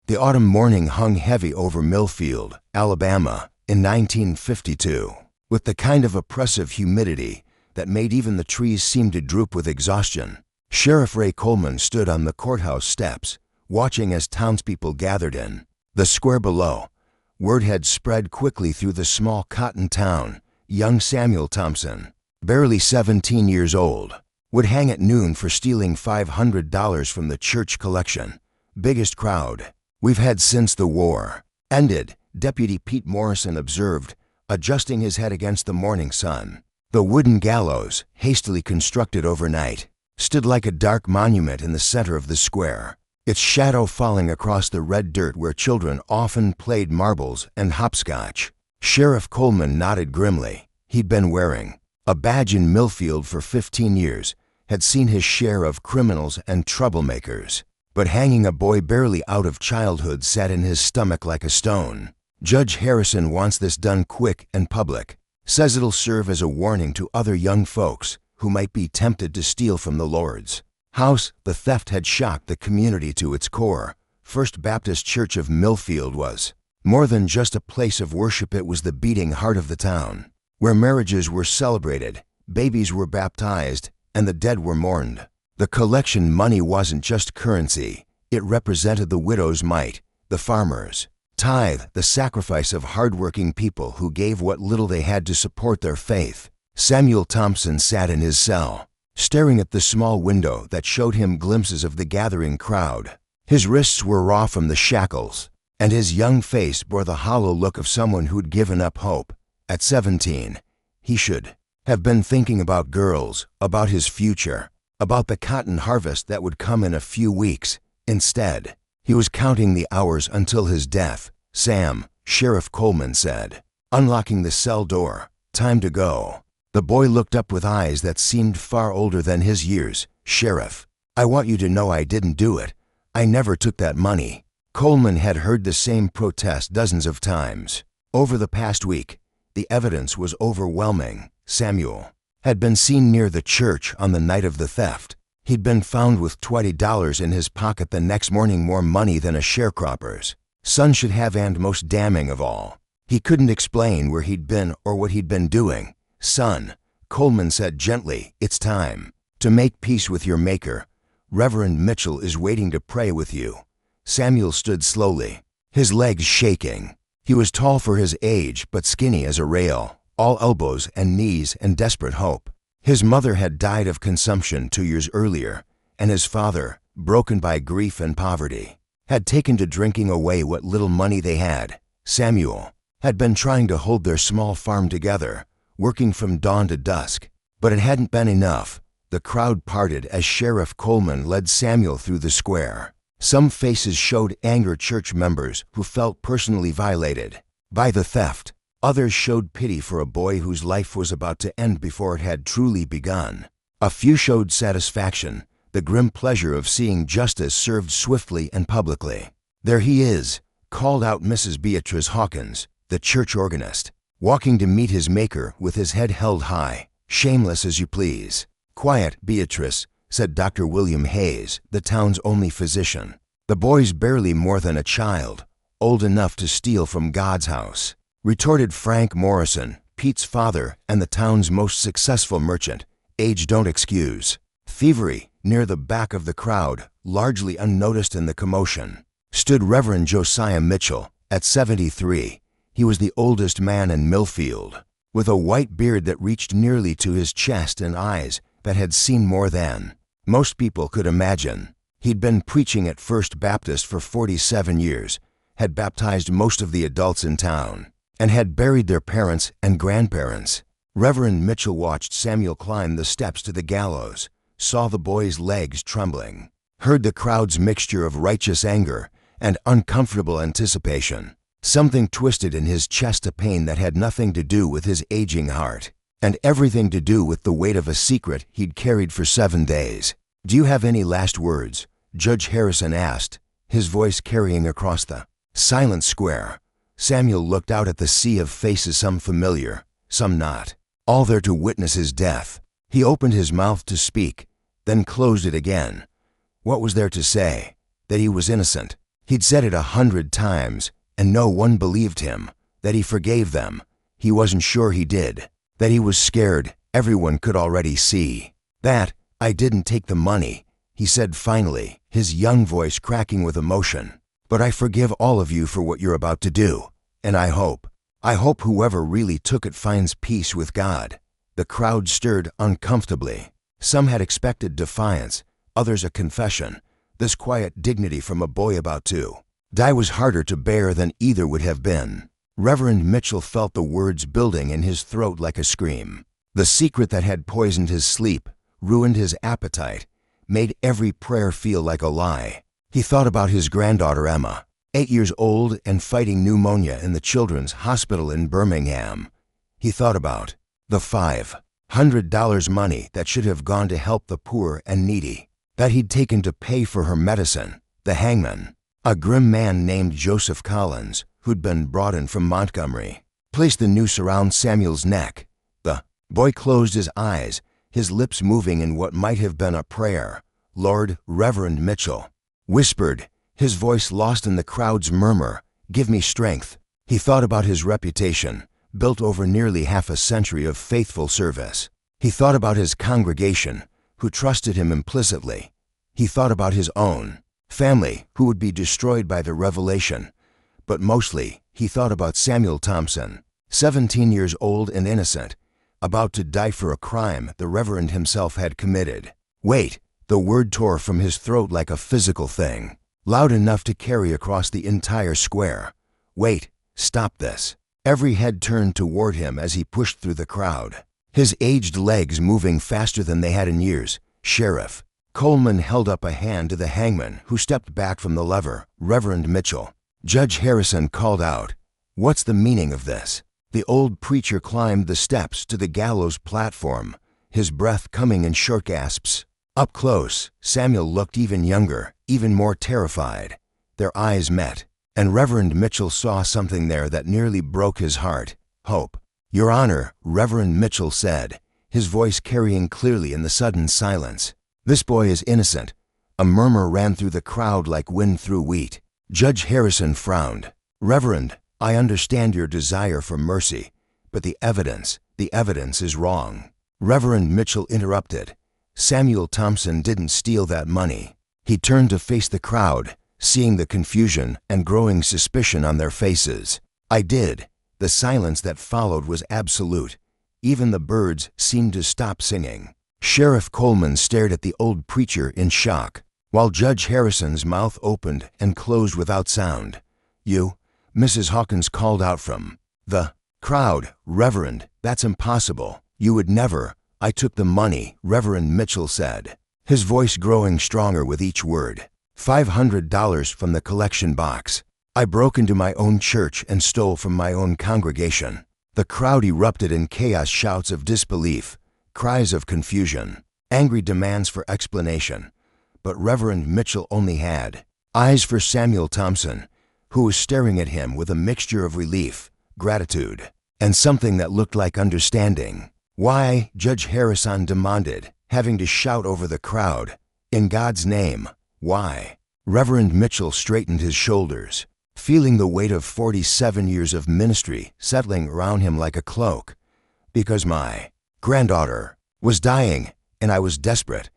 The autumn morning hung heavy over Millfield, Alabama, in 1952, with the kind of oppressive humidity that made even the trees seem to droop with exhaustion. Sheriff Ray Coleman stood on the courthouse steps, watching as townspeople gathered in the square below. Word had spread quickly through the small cotton town. Young Samuel Thompson, barely 17 years old, would hang at noon for stealing $500 from the church collection. Biggest crowd we've had since the war ended, Deputy Pete Morrison observed, adjusting his head against the morning sun. The wooden gallows, hastily constructed overnight, stood like a dark monument in the center of the square, its shadow falling across the red dirt where children often played marbles and hopscotch. Sheriff Coleman nodded grimly. He'd been wearing a badge in Millfield for 15 years, had seen his share of criminals and troublemakers, but hanging a boy barely out of childhood sat in his stomach like a stone. Judge Harrison wants this done quick and public. Says it'll serve as a warning to other young folks who might be tempted to steal from the Lord's house. The theft had shocked the community to its core. First Baptist Church of Millfield was more than just a place of worship. It was the beating heart of the town, where marriages were celebrated, babies were baptized, and the dead were mourned. The collection money wasn't just currency. It represented the widow's mite, the farmer's tithe, the sacrifice of hardworking people who gave what little they had to support their faith. Samuel Thompson sat in his cell, staring at the small window that showed him glimpses of the gathering crowd. His wrists were raw from the shackles, and his young face bore the hollow look of someone who'd given up hope. At 17, he should have been thinking about girls, about his future, about the cotton harvest that would come in a few weeks. Instead, he was counting the hours until his death. Sam, Sheriff Coleman said, unlocking the cell door. Time to go. The boy looked up with eyes that seemed far older than his years. Sheriff, I want you to know I didn't do it. I never took that money. Coleman had heard the same protest dozens of times. Over the past week, the evidence was overwhelming. Samuel had been seen near the church on the night of the theft. He'd been found with $20 in his pocket the next morning, more money than a sharecropper's son should have, and most damning of all, he couldn't explain where he'd been or what he'd been doing. Son, Coleman said gently, it's time to make peace with your maker. Reverend Mitchell is waiting to pray with you. Samuel stood slowly, his legs shaking. He was tall for his age, but skinny as a rail, all elbows and knees and desperate hope. His mother had died of consumption 2 years earlier, and his father, broken by grief and poverty, had taken to drinking away what little money they had. Samuel had been trying to hold their small farm together, working from dawn to dusk, but it hadn't been enough. The crowd parted as Sheriff Coleman led Samuel through the square. Some faces showed anger, church members who felt personally violated by the theft. Others showed pity for a boy whose life was about to end before it had truly begun. A few showed satisfaction, the grim pleasure of seeing justice served swiftly and publicly. There he is, called out Mrs. Beatrice Hawkins, the church organist, walking to meet his maker with his head held high. Shameless as you please. Quiet, Beatrice, said Dr. William Hayes, the town's only physician. The boy's barely more than a child, old enough to steal from God's house, retorted Frank Morrison, Pete's father and the town's most successful merchant. Age don't excuse thievery. Near the back of the crowd, largely unnoticed in the commotion, stood Reverend Josiah Mitchell. At 73, he was the oldest man in Millfield, with a white beard that reached nearly to his chest and eyes that had seen more than most people could imagine. He'd been preaching at First Baptist for 47 years, had baptized most of the adults in town, and had buried their parents and grandparents. Reverend Mitchell watched Samuel climb the steps to the gallows, saw the boy's legs trembling, heard the crowd's mixture of righteous anger and uncomfortable anticipation. Something twisted in his chest, a pain that had nothing to do with his aging heart, and everything to do with the weight of a secret he'd carried for 7 days. Do you have any last words? Judge Harrison asked, his voice carrying across the silent square. Samuel looked out at the sea of faces, some familiar, some not, all there to witness his death. He opened his mouth to speak, then closed it again. What was there to say? That he was innocent. He'd said it 100 times, and no one believed him. That he forgave them, he wasn't sure he did. That he was scared, everyone could already see. That, I didn't take the money, he said finally, his young voice cracking with emotion. But I forgive all of you for what you're about to do, and I hope whoever really took it finds peace with God. The crowd stirred uncomfortably. Some had expected defiance, others a confession. This quiet dignity from a boy about to die was harder to bear than either would have been. Reverend Mitchell felt the words building in his throat like a scream. The secret that had poisoned his sleep, ruined his appetite, made every prayer feel like a lie. He thought about his granddaughter Emma, 8 years old and fighting pneumonia in the Children's Hospital in Birmingham. He thought about the $500 money that should have gone to help the poor and needy, that he'd taken to pay for her medicine. The hangman, a grim man named Joseph Collins, who'd been brought in from Montgomery, placed the noose around Samuel's neck. The boy closed his eyes, his lips moving in what might have been a prayer. Lord, Reverend Mitchell whispered, his voice lost in the crowd's murmur, give me strength. He thought about his reputation, built over nearly half a century of faithful service. He thought about his congregation, who trusted him implicitly. He thought about his own family, who would be destroyed by the revelation. But mostly, he thought about Samuel Thompson, 17 years old and innocent, about to die for a crime the Reverend himself had committed. Wait, the word tore from his throat like a physical thing, loud enough to carry across the entire square. Wait, stop this. Every head turned toward him as he pushed through the crowd, his aged legs moving faster than they had in years. Sheriff Coleman held up a hand to the hangman, who stepped back from the lever. Reverend Mitchell. Judge Harrison called out, "What's the meaning of this?" The old preacher climbed the steps to the gallows platform, his breath coming in short gasps. Up close, Samuel looked even younger, even more terrified. Their eyes met, and Reverend Mitchell saw something there that nearly broke his heart. Hope. "Your Honor," Reverend Mitchell said, his voice carrying clearly in the sudden silence. "This boy is innocent." A murmur ran through the crowd like wind through wheat. Judge Harrison frowned. "Reverend, I understand your desire for mercy, but the evidence is wrong." Reverend Mitchell interrupted. "Samuel Thompson didn't steal that money." He turned to face the crowd, seeing the confusion and growing suspicion on their faces. "I did." The silence that followed was absolute. Even the birds seemed to stop singing. Sheriff Coleman stared at the old preacher in shock, while Judge Harrison's mouth opened and closed without sound. "You?" Mrs. Hawkins called out from the crowd. "Reverend, that's impossible. You would never." "I took the money," Reverend Mitchell said, his voice growing stronger with each word. $500 from the collection box. "I broke into my own church and stole from my own congregation." The crowd erupted in chaos, shouts of disbelief, cries of confusion, angry demands for explanation. But Reverend Mitchell only had eyes for Samuel Thompson, who was staring at him with a mixture of relief, gratitude, and something that looked like understanding. "Why?" Judge Harrison demanded, having to shout over the crowd. "In God's name, why?" Reverend Mitchell straightened his shoulders, feeling the weight of 47 years of ministry settling around him like a cloak. "Because my granddaughter was dying, and I was desperate.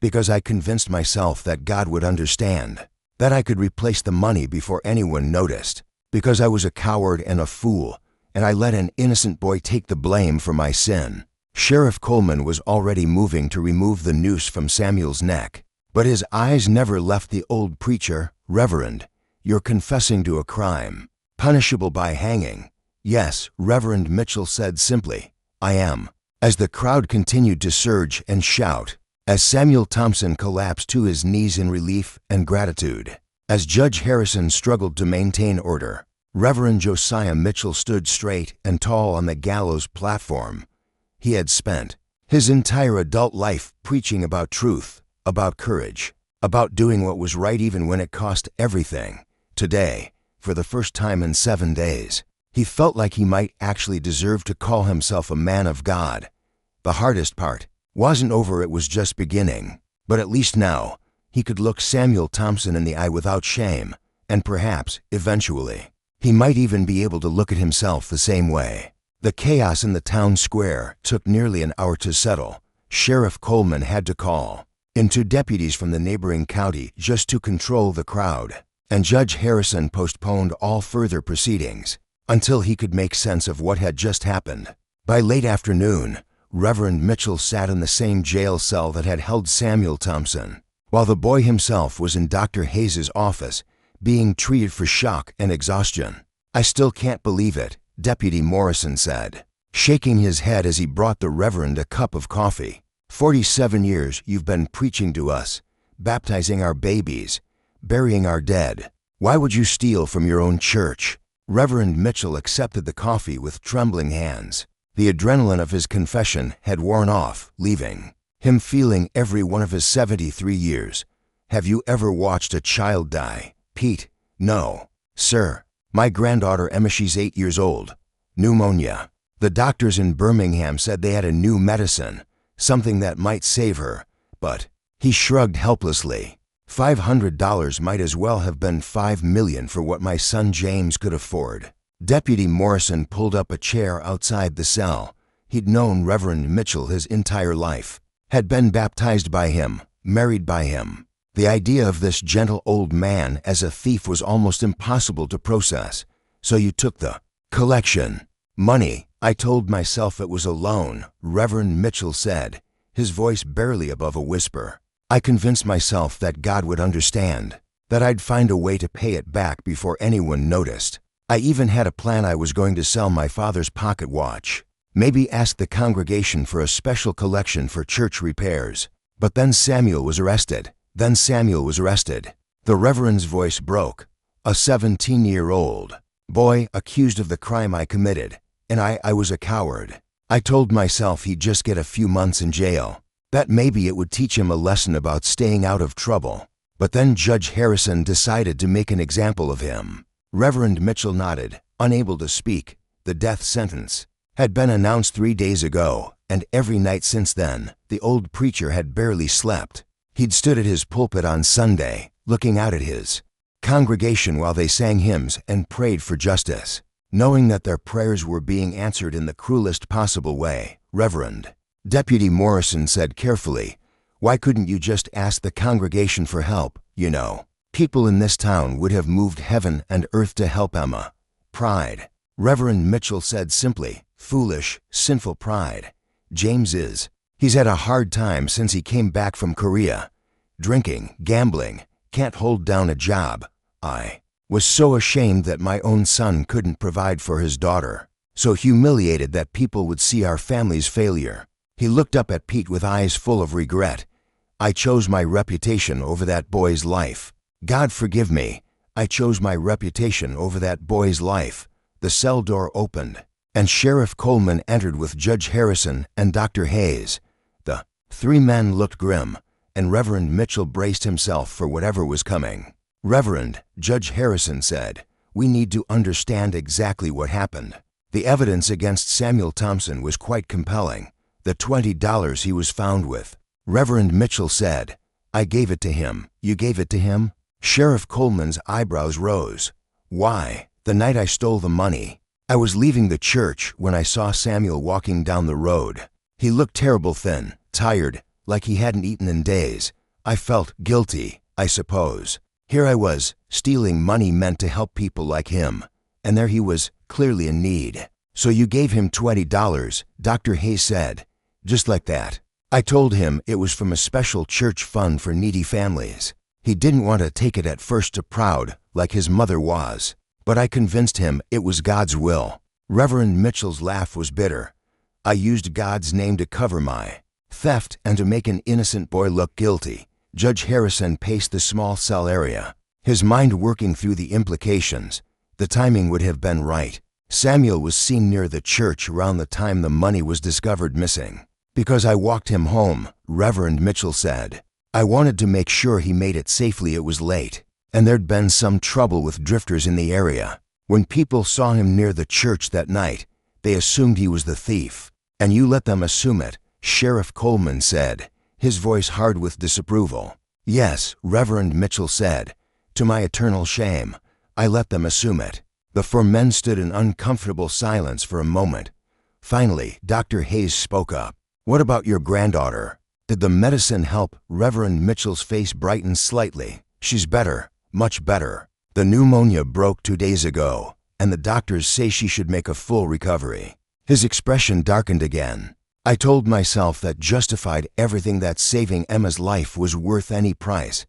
Because I convinced myself that God would understand, that I could replace the money before anyone noticed. Because I was a coward and a fool, and I let an innocent boy take the blame for my sin." Sheriff Coleman was already moving to remove the noose from Samuel's neck, but his eyes never left the old preacher. "Reverend, you're confessing to a crime, punishable by hanging." "Yes," Reverend Mitchell said simply, "I am." As the crowd continued to surge and shout, as Samuel Thompson collapsed to his knees in relief and gratitude, as Judge Harrison struggled to maintain order, Reverend Josiah Mitchell stood straight and tall on the gallows platform. He had spent his entire adult life preaching about truth, about courage, about doing what was right even when it cost everything. Today, for the first time in 7 days, he felt like he might actually deserve to call himself a man of God. The hardest part wasn't over, it was just beginning. But at least now, he could look Samuel Thompson in the eye without shame, And perhaps, eventually, he might even be able to look at himself the same way. The chaos in the town square took nearly an hour to settle. Sheriff Coleman had to call in 2 deputies from the neighboring county just to control the crowd, and Judge Harrison postponed all further proceedings until he could make sense of what had just happened. By late afternoon, Reverend Mitchell sat in the same jail cell that had held Samuel Thompson, while the boy himself was in Dr. Hayes's office, being treated for shock and exhaustion. "I still can't believe it," Deputy Morrison said, shaking his head as he brought the Reverend a cup of coffee. 47 years you've been preaching to us, baptizing our babies, burying our dead. Why would you steal from your own church?" Reverend Mitchell accepted the coffee with trembling hands. The adrenaline of his confession had worn off, leaving him feeling every one of his 73 years. "Have you ever watched a child die, Pete?" "No, sir. My granddaughter Emma, she's 8 years old. Pneumonia. The doctors in Birmingham said they had a new medicine, something that might save her, but..." He shrugged helplessly. $500 might as well have been $5 million for what my son James could afford. Deputy Morrison pulled up a chair outside the cell. He'd known Reverend Mitchell his entire life, had been baptized by him, married by him. The idea of this gentle old man as a thief was almost impossible to process. "So you took the collection money?" "I told myself it was a loan," Reverend Mitchell said, his voice barely above a whisper. "I convinced myself that God would understand, that I'd find a way to pay it back before anyone noticed. I even had a plan. I was going to sell my father's pocket watch, maybe ask the congregation for a special collection for church repairs. But then Samuel was arrested. The Reverend's voice broke. "A 17-year-old boy accused of the crime I committed, and I was a coward. I told myself he'd just get a few months in jail, that maybe it would teach him a lesson about staying out of trouble. But then Judge Harrison decided to make an example of him." Reverend Mitchell nodded, unable to speak. The death sentence had been announced 3 days ago, and every night since then, the old preacher had barely slept. He'd stood at his pulpit on Sunday, looking out at his congregation while they sang hymns and prayed for justice, knowing that their prayers were being answered in the cruelest possible way. "Reverend," Deputy Morrison said carefully, "why couldn't you just ask the congregation for help? You know, people in this town would have moved heaven and earth to help Emma." "Pride," Reverend Mitchell said simply. "Foolish, sinful pride. He's had a hard time since he came back from Korea. Drinking, gambling, can't hold down a job. I was so ashamed that my own son couldn't provide for his daughter, so humiliated that people would see our family's failure." He looked up at Pete with eyes full of regret. "I chose my reputation over that boy's life. God forgive me, I chose my reputation over that boy's life." The cell door opened, and Sheriff Coleman entered with Judge Harrison and Dr. Hayes. The 3 men looked grim, and Reverend Mitchell braced himself for whatever was coming. "Reverend," Judge Harrison said, "we need to understand exactly what happened. The evidence against Samuel Thompson was quite compelling. The $20 he was found with." Reverend Mitchell said, "I gave it to him." "You gave it to him?" Sheriff Coleman's eyebrows rose. "Why?" "The night I stole the money, I was leaving the church when I saw Samuel walking down the road. He looked terrible thin, tired, like he hadn't eaten in days. I felt guilty, I suppose. Here I was, stealing money meant to help people like him, and there he was, clearly in need." "So you gave him $20, Dr. Hayes said, just like that." "I told him it was from a special church fund for needy families. He didn't want to take it at first, too proud, like his mother was. But I convinced him it was God's will." Reverend Mitchell's laugh was bitter. "I used God's name to cover my theft and to make an innocent boy look guilty." Judge Harrison paced the small cell area, his mind working through the implications. The timing would have been right. Samuel was seen near the church around the time the money was discovered missing. "Because I walked him home," Reverend Mitchell said. "I wanted to make sure he made it safely. It was late, and there'd been some trouble with drifters in the area. When people saw him near the church that night, they assumed he was the thief." "And you let them assume it," Sheriff Coleman said, his voice hard with disapproval. "Yes," Reverend Mitchell said. To my eternal shame, I let them assume it. The four men stood in uncomfortable silence for a moment. Finally, Dr. Hayes spoke up. "What about your granddaughter? Did the medicine help?" Reverend Mitchell's face brightened slightly. "She's better, much better. The pneumonia broke 2 days ago, and the doctors say she should make a full recovery." His expression darkened again. I told myself that justified everything, that saving Emma's life was worth any price.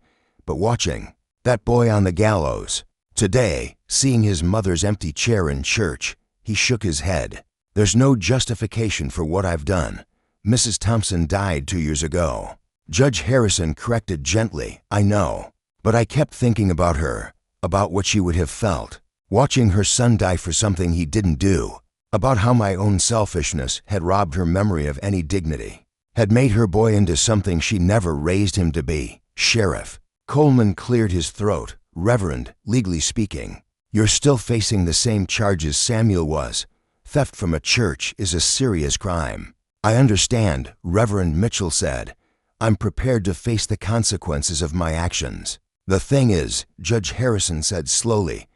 But watching that boy on the gallows today, seeing his mother's empty chair in church, he shook his head. "There's no justification for what I've done. Mrs. Thompson died 2 years ago." Judge Harrison corrected gently. "I know. But I kept thinking about her, about what she would have felt, watching her son die for something he didn't do, about how my own selfishness had robbed her memory of any dignity, had made her boy into something she never raised him to be." "Sheriff," Coleman cleared his throat. "Reverend, legally speaking, you're still facing the same charges Samuel was. Theft from a church is a serious crime." "I understand," Reverend Mitchell said. "I'm prepared to face the consequences of my actions." "The thing is," Judge Harrison said slowly,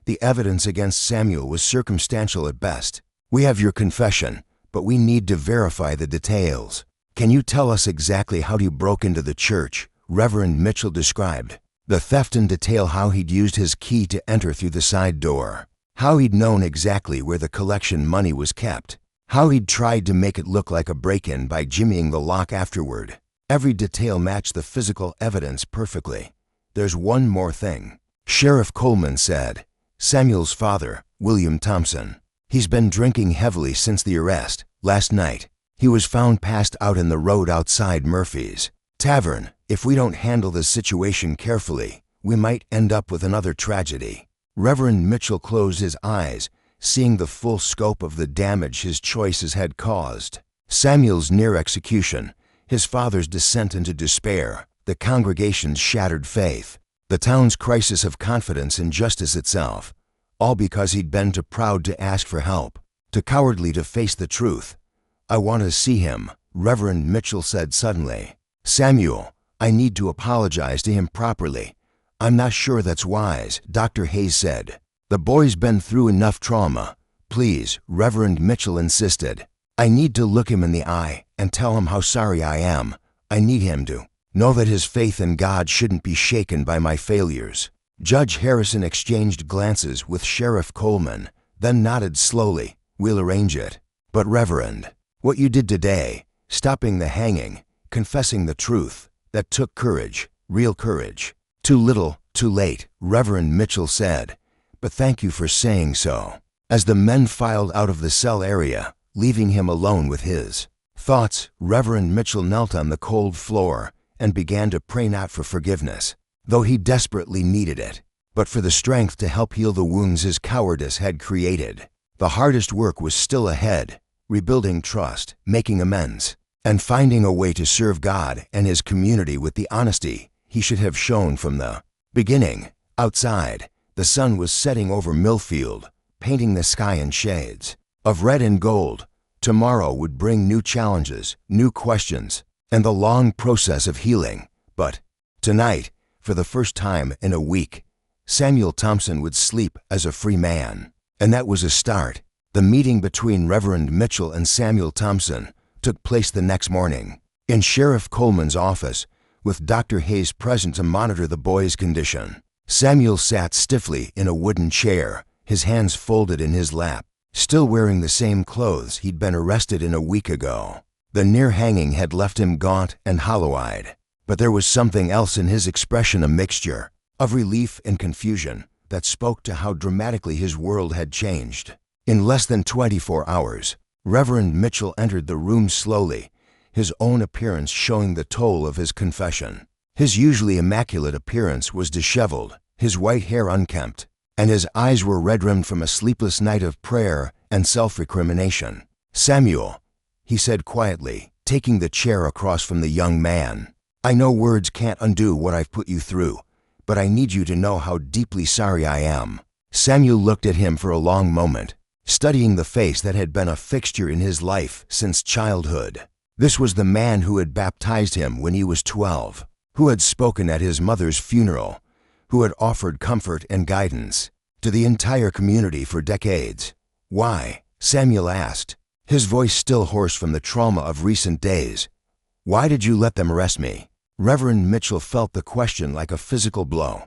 "the evidence against Samuel was circumstantial at best. We have your confession, but we need to verify the details. Can you tell us exactly how you broke into the church?" Reverend Mitchell described the theft and detail how he'd used his key to enter through the side door, how he'd known exactly where the collection money was kept, how he'd tried to make it look like a break-in by jimmying the lock afterward. Every detail matched the physical evidence perfectly. "There's one more thing," Sheriff Coleman said. "Samuel's father, William Thompson. He's been drinking heavily since the arrest. Last night, he was found passed out in the road outside Murphy's Tavern. If we don't handle this situation carefully, we might end up with another tragedy." Reverend Mitchell closed his eyes, seeing the full scope of the damage his choices had caused. Samuel's near execution, his father's descent into despair, the congregation's shattered faith, the town's crisis of confidence in justice itself, all because he'd been too proud to ask for help, too cowardly to face the truth. "I want to see him," Reverend Mitchell said suddenly. "Samuel, I need to apologize to him properly." "I'm not sure that's wise," Dr. Hayes said. "The boy's been through enough trauma. Please," Reverend Mitchell insisted. "I need to look him in the eye and tell him how sorry I am. I need him to know that his faith in God shouldn't be shaken by my failures." Judge Harrison exchanged glances with Sheriff Coleman, then nodded slowly. "We'll arrange it. But Reverend, what you did today, stopping the hanging, confessing the truth, that took courage, real courage." "Too little, too late," Reverend Mitchell said. "But thank you for saying so." As the men filed out of the cell area, leaving him alone with his thoughts, Reverend Mitchell knelt on the cold floor and began to pray, not for forgiveness, though he desperately needed it, but for the strength to help heal the wounds his cowardice had created. The hardest work was still ahead, rebuilding trust, making amends, and finding a way to serve God and his community with the honesty he should have shown from the beginning. Outside, the sun was setting over Millfield, painting the sky in shades of red and gold. Tomorrow would bring new challenges, new questions, and the long process of healing. But tonight, for the first time in a week, Samuel Thompson would sleep as a free man. And that was a start. The meeting between Reverend Mitchell and Samuel Thompson took place the next morning in Sheriff Coleman's office, with Dr. Hayes present to monitor the boy's condition. Samuel sat stiffly in a wooden chair, his hands folded in his lap, still wearing the same clothes he'd been arrested in a week ago. The near hanging had left him gaunt and hollow-eyed, but there was something else in his expression, a mixture of relief and confusion that spoke to how dramatically his world had changed. In less than 24 hours, Reverend Mitchell entered the room slowly, his own appearance showing the toll of his confession. His usually immaculate appearance was disheveled, his white hair unkempt, and his eyes were red-rimmed from a sleepless night of prayer and self-recrimination. "Samuel," he said quietly, taking the chair across from the young man, "I know words can't undo what I've put you through, but I need you to know how deeply sorry I am." Samuel looked at him for a long moment, studying the face that had been a fixture in his life since childhood. This was the man who had baptized him when he was 12, who had spoken at his mother's funeral, who had offered comfort and guidance to the entire community for decades. "Why?" Samuel asked, his voice still hoarse from the trauma of recent days. "Why did you let them arrest me?" Reverend Mitchell felt the question like a physical blow.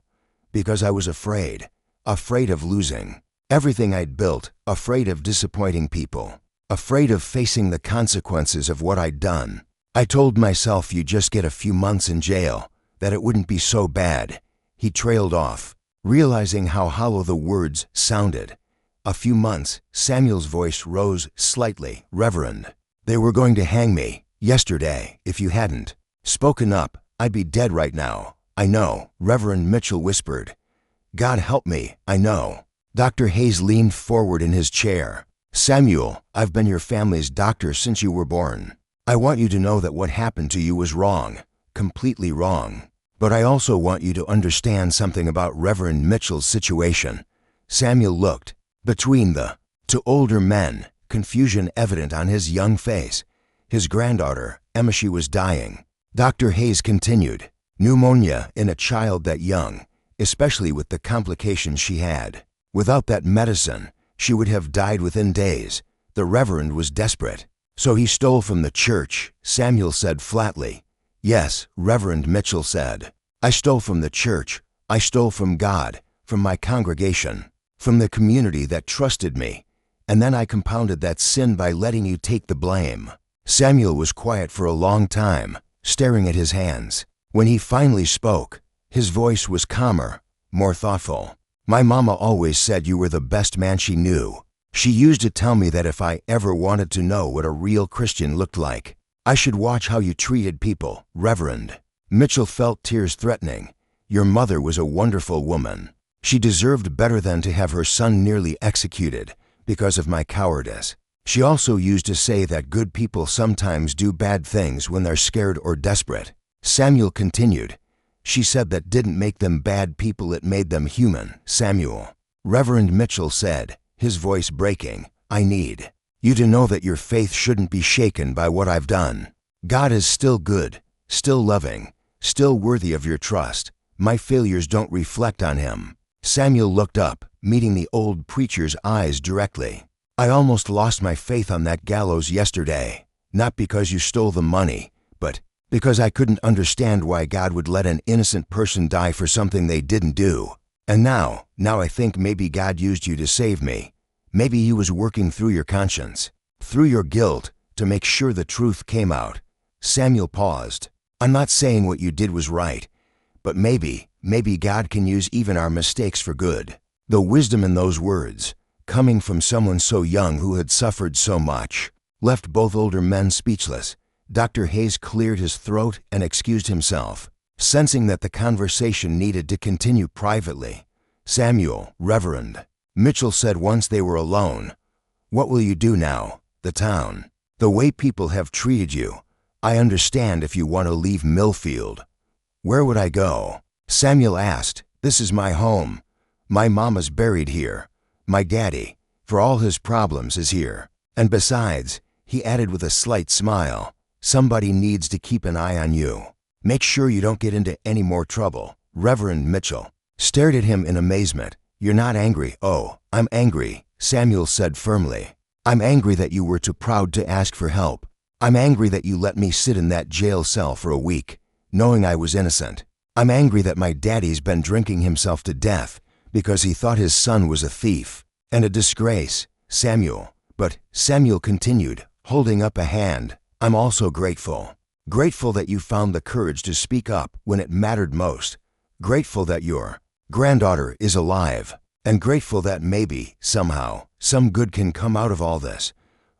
"Because I was afraid of losing everything I'd built, afraid of disappointing people, afraid of facing the consequences of what I'd done. I told myself you'd just get a few months in jail, that it wouldn't be so bad." He trailed off, realizing how hollow the words sounded. "A few months," Samuel's voice rose slightly. "Reverend, they were going to hang me yesterday. If you hadn't spoken up, I'd be dead right now." "I know," Reverend Mitchell whispered. "God help me, I know." Dr. Hayes leaned forward in his chair. "Samuel, I've been your family's doctor since you were born. I want you to know that what happened to you was wrong, completely wrong. But I also want you to understand something about Reverend Mitchell's situation." Samuel looked between the two older men, confusion evident on his young face. His granddaughter, Emma, she was dying. Dr. Hayes continued, "Pneumonia in a child that young, especially with the complications she had. Without that medicine, she would have died within days." The Reverend was desperate. "So he stole from the church," Samuel said flatly. "Yes," Reverend Mitchell said. "I stole from the church. I stole from God, from my congregation, from the community that trusted me. And then I compounded that sin by letting you take the blame." Samuel was quiet for a long time, staring at his hands. When he finally spoke, his voice was calmer, more thoughtful. "My mama always said you were the best man she knew. She used to tell me that if I ever wanted to know what a real Christian looked like, I should watch how you treated people." Reverend Mitchell felt tears threatening. "Your mother was a wonderful woman. She deserved better than to have her son nearly executed because of my cowardice. She also used to say that good people sometimes do bad things when they're scared or desperate." Samuel continued, "She said that didn't make them bad people, it made them human." "Samuel," Reverend Mitchell said, his voice breaking, "I need you to know that your faith shouldn't be shaken by what I've done. God is still good, still loving, still worthy of your trust. My failures don't reflect on him." Samuel looked up, meeting the old preacher's eyes directly. "I almost lost my faith on that gallows yesterday, not because you stole the money, but because I couldn't understand why God would let an innocent person die for something they didn't do. And now I think maybe God used you to save me. Maybe he was working through your conscience, through your guilt, to make sure the truth came out." Samuel paused. "I'm not saying what you did was right, but maybe God can use even our mistakes for good." The wisdom in those words, coming from someone so young who had suffered so much, left both older men speechless. Dr. Hayes cleared his throat and excused himself, sensing that the conversation needed to continue privately. "Samuel, Reverend Mitchell said once they were alone, what will you do now? The town, the way people have treated you. I understand if you want to leave Millfield." "Where would I go?" Samuel asked. "This is my home. My mama's buried here. My daddy, for all his problems, is here. And besides," he added with a slight smile, "somebody needs to keep an eye on you. Make sure you don't get into any more trouble." Reverend Mitchell stared at him in amazement. "You're not angry?" "Oh, I'm angry," Samuel said firmly. "I'm angry that you were too proud to ask for help. I'm angry that you let me sit in that jail cell for a week, knowing I was innocent. I'm angry that my daddy's been drinking himself to death because he thought his son was a thief and a disgrace." But Samuel continued, holding up a hand, "I'm also grateful. Grateful that you found the courage to speak up when it mattered most. Grateful that your granddaughter is alive. And grateful that maybe, somehow, some good can come out of all this."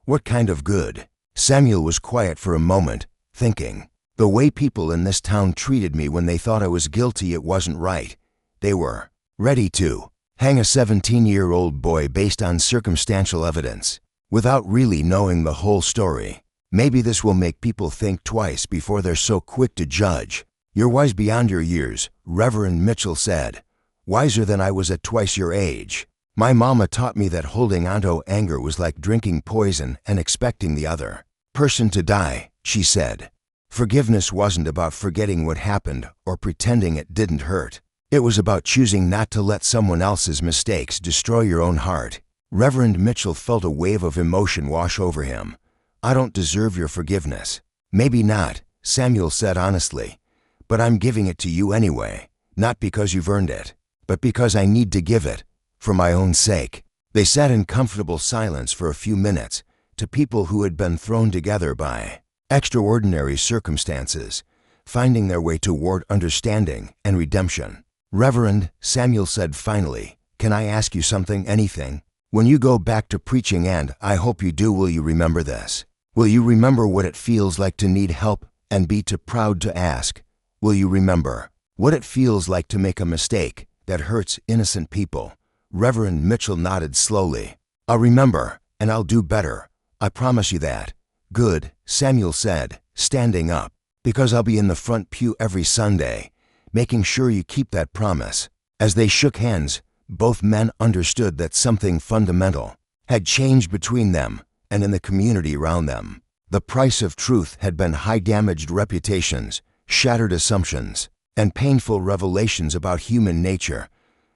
"What kind of good?" Samuel was quiet for a moment, thinking. "The way people in this town treated me when they thought I was guilty, it wasn't right. They were ready to hang a 17-year-old boy based on circumstantial evidence, without really knowing the whole story. Maybe this will make people think twice before they're so quick to judge." "You're wise beyond your years," Reverend Mitchell said. "Wiser than I was at twice your age. My mama taught me that holding onto anger was like drinking poison and expecting the other person to die," she said. "Forgiveness wasn't about forgetting what happened or pretending it didn't hurt. It was about choosing not to let someone else's mistakes destroy your own heart. Reverend Mitchell felt a wave of emotion wash over him. "I don't deserve your forgiveness." "Maybe not," Samuel said honestly, "but I'm giving it to you anyway, not because you've earned it, but because I need to give it, for my own sake." They sat in comfortable silence for a few minutes, to people who had been thrown together by extraordinary circumstances, finding their way toward understanding and redemption. "Reverend," Samuel said finally, "can I ask you something, anything? When you go back to preaching, and I hope you do, will you remember this? Will you remember what it feels like to need help and be too proud to ask? Will you remember what it feels like to make a mistake that hurts innocent people?" Reverend Mitchell nodded slowly. "I'll remember, and I'll do better. I promise you that." "Good," Samuel said, standing up, "because I'll be in the front pew every Sunday, making sure you keep that promise." As they shook hands, both men understood that something fundamental had changed between them and in the community around them. The price of truth had been high-damaged reputations, shattered assumptions, and painful revelations about human nature.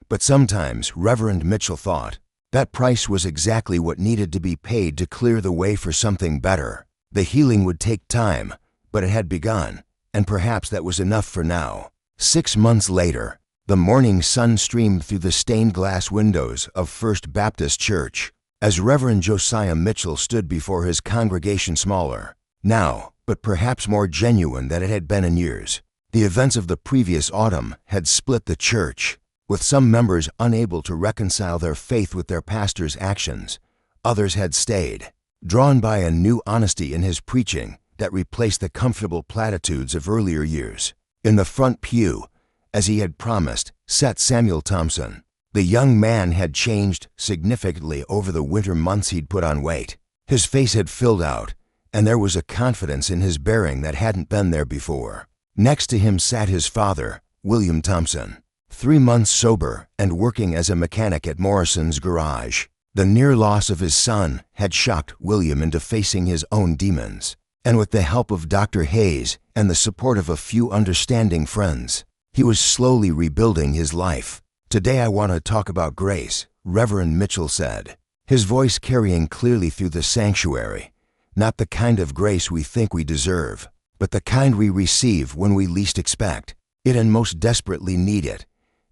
But sometimes, Reverend Mitchell thought, that price was exactly what needed to be paid to clear the way for something better. The healing would take time, but it had begun, and perhaps that was enough for now. 6 months later, the morning sun streamed through the stained glass windows of First Baptist Church. As Reverend Josiah Mitchell stood before his congregation, smaller now, but perhaps more genuine than it had been in years. The events of the previous autumn had split the church, with some members unable to reconcile their faith with their pastor's actions. Others had stayed, drawn by a new honesty in his preaching that replaced the comfortable platitudes of earlier years. In the front pew, as he had promised, sat Samuel Thompson. The young man had changed significantly over the winter months. He'd put on weight. His face had filled out, and there was a confidence in his bearing that hadn't been there before. Next to him sat his father, William Thompson, 3 months sober and working as a mechanic at Morrison's garage. The near loss of his son had shocked William into facing his own demons, and with the help of Dr. Hayes and the support of a few understanding friends, he was slowly rebuilding his life. "Today I want to talk about grace," Reverend Mitchell said, his voice carrying clearly through the sanctuary. "Not the kind of grace we think we deserve, but the kind we receive when we least expect it and most desperately need it."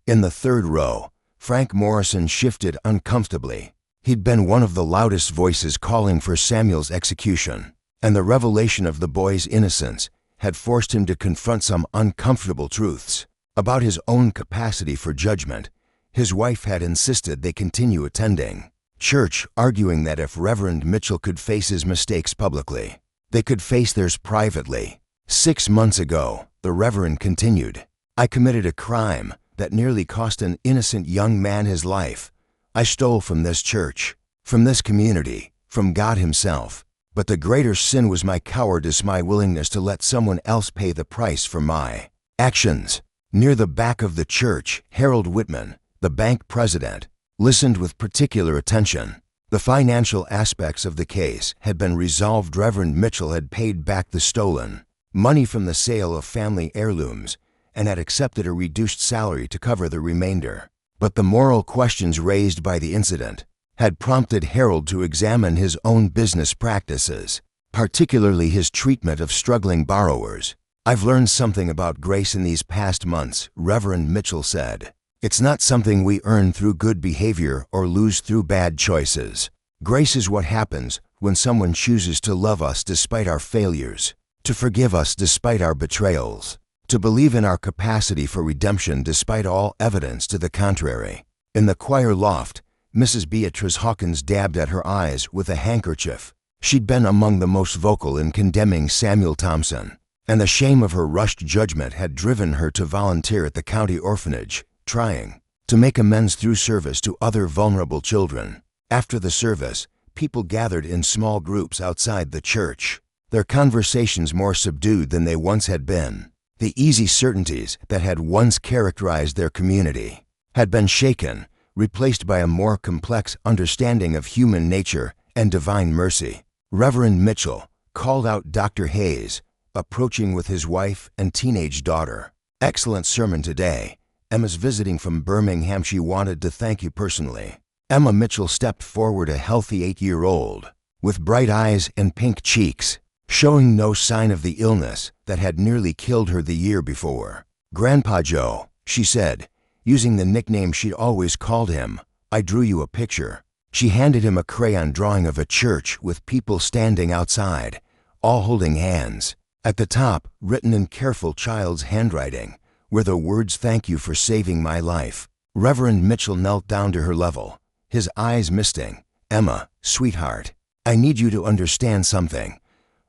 In the third row, Frank Morrison shifted uncomfortably. He'd been one of the loudest voices calling for Samuel's execution, and the revelation of the boy's innocence had forced him to confront some uncomfortable truths about his own capacity for judgment. His wife had insisted they continue attending church, arguing that if Reverend Mitchell could face his mistakes publicly, they could face theirs privately. 6 months ago, the Reverend continued, "I committed a crime that nearly cost an innocent young man his life. I stole from this church, from this community, from God Himself. But the greater sin was my cowardice, my willingness to let someone else pay the price for my actions." Near the back of the church, Harold Whitman, the bank president, listened with particular attention. The financial aspects of the case had been resolved. Reverend Mitchell had paid back the stolen money from the sale of family heirlooms and had accepted a reduced salary to cover the remainder. But the moral questions raised by the incident had prompted Harold to examine his own business practices, particularly his treatment of struggling borrowers. "I've learned something about grace in these past months," Reverend Mitchell said. "It's not something we earn through good behavior or lose through bad choices. Grace is what happens when someone chooses to love us despite our failures, to forgive us despite our betrayals, to believe in our capacity for redemption despite all evidence to the contrary." In the choir loft, Mrs. Beatrice Hawkins dabbed at her eyes with a handkerchief. She'd been among the most vocal in condemning Samuel Thompson, and the shame of her rushed judgment had driven her to volunteer at the county orphanage, trying to make amends through service to other vulnerable children. After the service, people gathered in small groups outside the church, their conversations more subdued than they once had been. The easy certainties that had once characterized their community had been shaken, replaced by a more complex understanding of human nature and divine mercy. Reverend Mitchell called out Dr. Hayes, approaching with his wife and teenage daughter. "Excellent sermon today, Emma's visiting from Birmingham. She wanted to thank you personally." Emma Mitchell stepped forward, a healthy 8-year-old, with bright eyes and pink cheeks, showing no sign of the illness that had nearly killed her the year before. "Grandpa Joe," she said, using the nickname she'd always called him, "I drew you a picture." She handed him a crayon drawing of a church with people standing outside, all holding hands. At the top, written in careful child's handwriting, were the words, "Thank you for saving my life." Reverend Mitchell knelt down to her level, his eyes misting. "Emma, sweetheart, I need you to understand something.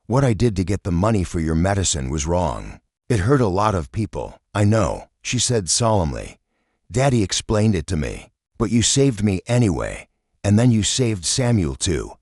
What I did to get the money for your medicine was wrong. It hurt a lot of people, I know," she said solemnly. "Daddy explained it to me, but you saved me anyway, and then you saved Samuel too.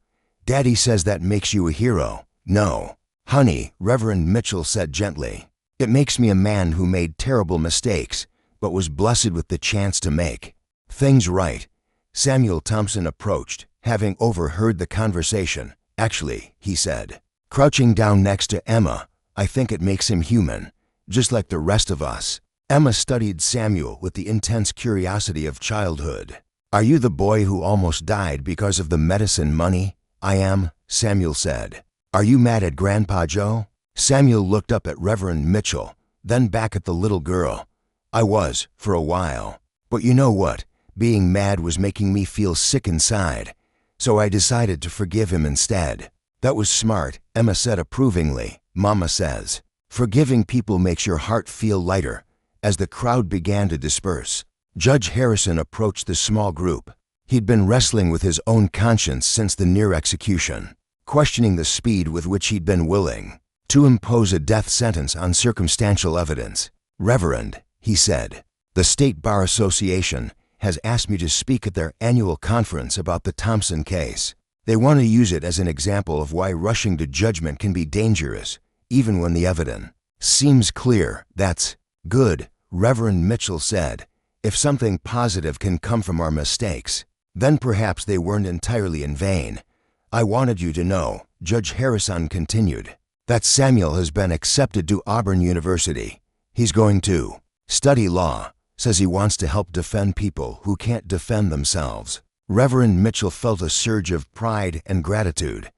Daddy says that makes you a hero." "No, honey," Reverend Mitchell said gently. "It makes me a man who made terrible mistakes, but was blessed with the chance to make things right." Samuel Thompson approached, having overheard the conversation. "Actually," he said, crouching down next to Emma, "I think it makes him human, just like the rest of us." Emma studied Samuel with the intense curiosity of childhood. "Are you the boy who almost died because of the medicine money?" "I am," Samuel said. "Are you mad at Grandpa Joe?" Samuel looked up at Reverend Mitchell, then back at the little girl. "I was, for a while. But you know what? Being mad was making me feel sick inside, so I decided to forgive him instead." "That was smart," Emma said approvingly. "Mama says forgiving people makes your heart feel lighter." As the crowd began to disperse, Judge Harrison approached the small group. He'd been wrestling with his own conscience since the near execution, questioning the speed with which he'd been willing to impose a death sentence on circumstantial evidence. "Reverend," he said, "the State Bar Association has asked me to speak at their annual conference about the Thompson case. They want to use it as an example of why rushing to judgment can be dangerous, even when the evidence seems clear." "That's good," Reverend Mitchell said. "If something positive can come from our mistakes, then perhaps they weren't entirely in vain. I wanted you to know," Judge Harrison continued, "that Samuel has been accepted to Auburn University. He's going to study law. Says he wants to help defend people who can't defend themselves." Reverend Mitchell felt a surge of pride and gratitude.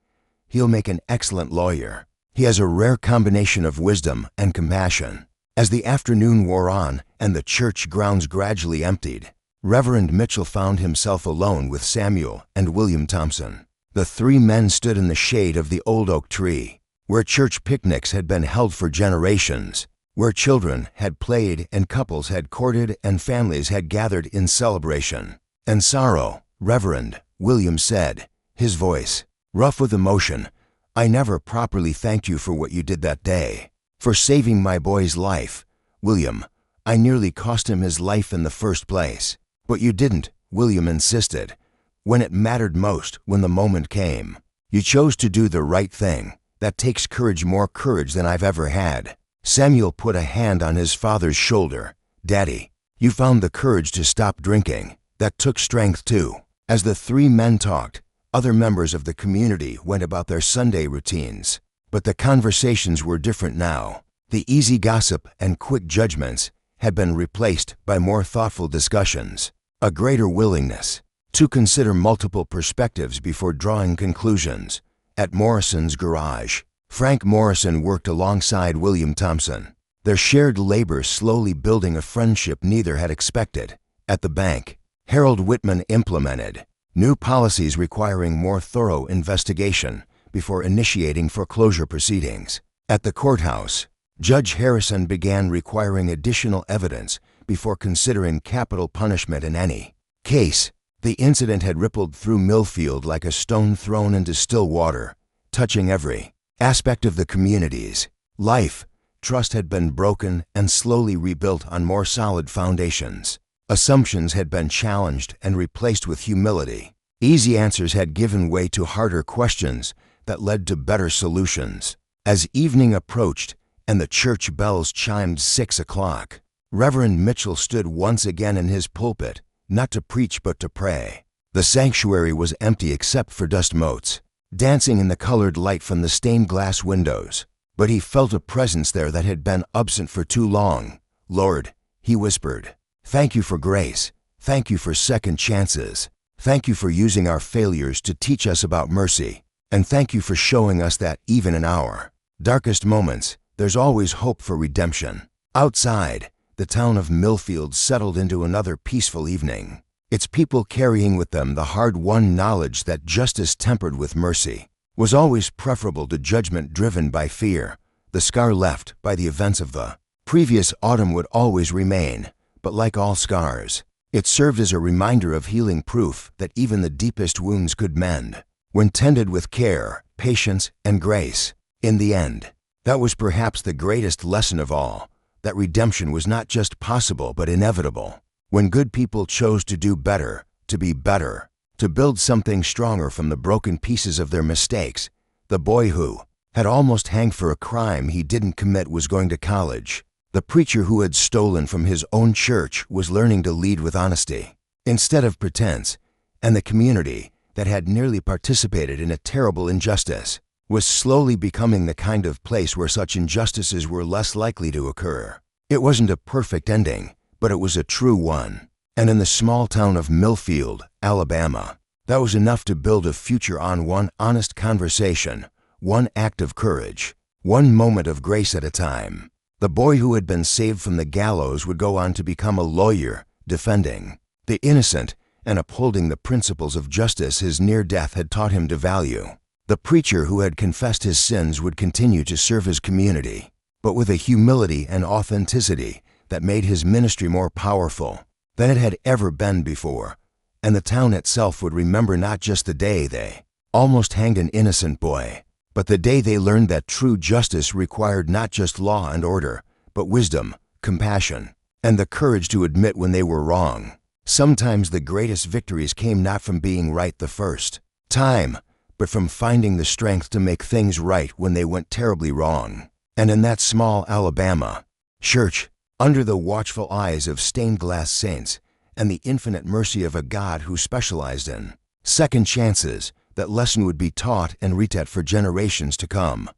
"He'll make an excellent lawyer. He has a rare combination of wisdom and compassion." As the afternoon wore on and the church grounds gradually emptied, Reverend Mitchell found himself alone with Samuel and William Thompson. The three men stood in the shade of the old oak tree, where church picnics had been held for generations, where children had played and couples had courted and families had gathered in celebration and sorrow. "Reverend," William said, his voice rough with emotion, "I never properly thanked you for what you did that day, for saving my boy's life. William, I nearly cost him his life in the first place." "But you didn't," William insisted. "When it mattered most, when the moment came, you chose to do the right thing. That takes courage, more courage than I've ever had." Samuel put a hand on his father's shoulder. "Daddy, you found the courage to stop drinking. That took strength too." As the three men talked, other members of the community went about their Sunday routines. But the conversations were different now. The easy gossip and quick judgments had been replaced by more thoughtful discussions, a greater willingness to consider multiple perspectives before drawing conclusions. At Morrison's garage, Frank Morrison worked alongside William Thompson, their shared labor slowly building a friendship neither had expected. At the bank, Harold Whitman implemented new policies requiring more thorough investigation before initiating foreclosure proceedings. At the courthouse, Judge Harrison began requiring additional evidence before considering capital punishment in any case. The incident had rippled through Millfield like a stone thrown into still water, touching every aspect of the community's life. Trust had been broken and slowly rebuilt on more solid foundations. Assumptions had been challenged and replaced with humility. Easy answers had given way to harder questions that led to better solutions. As evening approached and the church bells chimed 6 o'clock, Reverend Mitchell stood once again in his pulpit, not to preach but to pray. The sanctuary was empty except for dust motes, dancing in the colored light from the stained glass windows. But he felt a presence there that had been absent for too long. "Lord," he whispered, Thank you for grace. Thank you for second chances. Thank you for using our failures to teach us about mercy. And thank you for showing us that even in our darkest moments, there's always hope for redemption. Outside, the town of Millfield settled into another peaceful evening, its people carrying with them the hard-won knowledge that justice tempered with mercy was always preferable to judgment driven by fear. The scar left by the events of the previous autumn would always remain, but like all scars, it served as a reminder of healing proof that even the deepest wounds could mend when tended with care, patience, and grace. In the end, that was perhaps the greatest lesson of all, that redemption was not just possible but inevitable. When good people chose to do better, to be better, to build something stronger from the broken pieces of their mistakes, the boy who had almost hanged for a crime he didn't commit was going to college. The preacher who had stolen from his own church was learning to lead with honesty instead of pretense, and the community that had nearly participated in a terrible injustice was slowly becoming the kind of place where such injustices were less likely to occur. It wasn't a perfect ending, but it was a true one. And in the small town of Millfield, Alabama, that was enough to build a future on one honest conversation, one act of courage, one moment of grace at a time. The boy who had been saved from the gallows would go on to become a lawyer, defending the innocent and upholding the principles of justice his near death had taught him to value. The preacher who had confessed his sins would continue to serve his community, but with a humility and authenticity that made his ministry more powerful than it had ever been before. And the town itself would remember not just the day they almost hanged an innocent boy, but the day they learned that true justice required not just law and order, but wisdom, compassion, and the courage to admit when they were wrong. Sometimes the greatest victories came not from being right the first time, but from finding the strength to make things right when they went terribly wrong. And in that small Alabama church, under the watchful eyes of stained glass saints and the infinite mercy of a God who specialized in second chances, that lesson would be taught and retaught for generations to come.